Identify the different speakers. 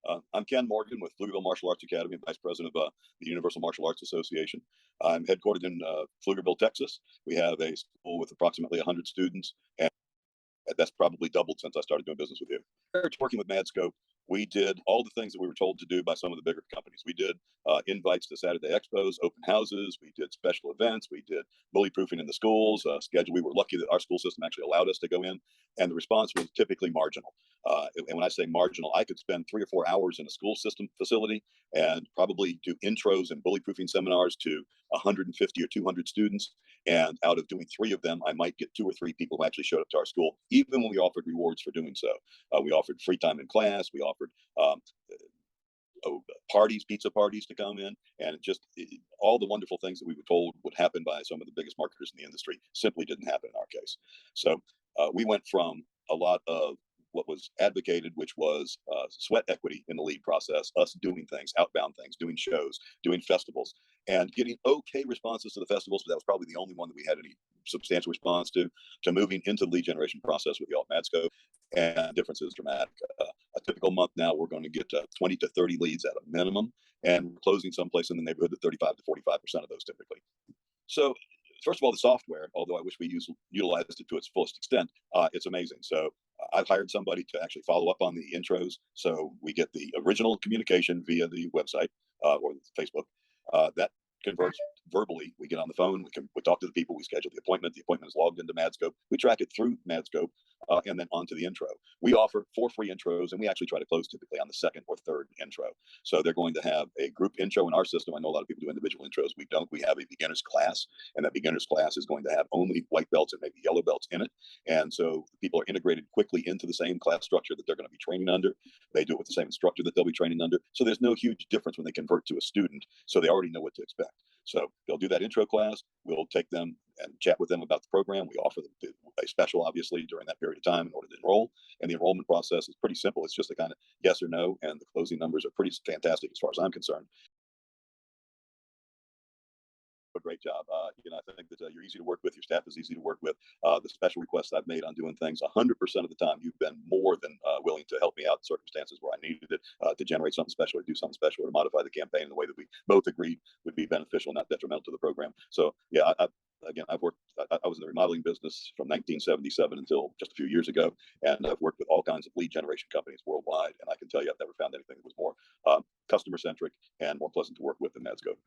Speaker 1: I'm Ken Morgan with Pflugerville Martial Arts Academy, and Vice President of the Universal Martial Arts Association. I'm headquartered in Pflugerville, Texas. We have a school with approximately 100 students, and that's probably doubled since I started doing business with you. Prior to working with MadScope, we did all the things that we were told to do by some of the bigger companies. We did invites to Saturday expos, open houses. We did special events. We did bully proofing in the schools. Schedule. We were lucky that our school system actually allowed us to go in, and the response was typically marginal. And when I say marginal, I could spend 3 or 4 hours in a school system facility and probably do intros and bully proofing seminars to 150 or 200 students. And out of doing 3 of them, I might get 2 or 3 people who actually showed up to our school, even when we offered rewards for doing so. We offered free time in class. We offered parties, pizza parties to come in, and all the wonderful things that we were told would happen by some of the biggest marketers in the industry simply didn't happen in our case. So we went from a lot of what was advocated, which was sweat equity in the lead process, us doing things, outbound things, doing shows, doing festivals, and getting okay responses to the festivals, but that was probably the only one that we had any substantial response to moving into the lead generation process with the alt MadScope. And the difference is dramatic. A typical month now, we're going to get 20 to 30 leads at a minimum, and we're closing someplace in the neighborhood of 35 to 45% of those typically. So first of all, the software, although I wish we utilized it to its fullest extent, it's amazing. So I've hired somebody to actually follow up on the intros. So we get the original communication via the website or Facebook. That converts verbally. We get on the phone. We talk to the people. We schedule the appointment. The appointment is logged into MadScope. We track it through MadScope and then onto the intro. We offer 4 free intros, and we actually try to close typically on the 2nd or 3rd intro. So they're going to have a group intro in our system. I know a lot of people do individual intros. We don't. We have a beginner's class, and that beginner's class is going to have only white belts and maybe yellow belts in it. And so people are integrated quickly into the same class structure that they're going to be training under. They do it with the same instructor that they'll be training under. So there's no huge difference when they convert to a student. So they already know what to expect. So they'll do that intro class. We'll take them and chat with them about the program. We offer them a special, obviously, during that period of time in order to enroll. And the enrollment process is pretty simple. It's just a kind of yes or no, and the closing numbers are pretty fantastic as far as I'm concerned. A great job. I think that you're easy to work with. Your staff is easy to work with. The special requests I've made on doing things 100% of the time, you've been more than willing to help me out in circumstances where I needed it to generate something special or do something special or to modify the campaign in the way that we both agreed would be beneficial, not detrimental to the program. So, yeah, I've worked, I was in the remodeling business from 1977 until just a few years ago, and I've worked with all kinds of lead generation companies worldwide, and I can tell you I've never found anything that was more customer centric and more pleasant to work with than MadScope.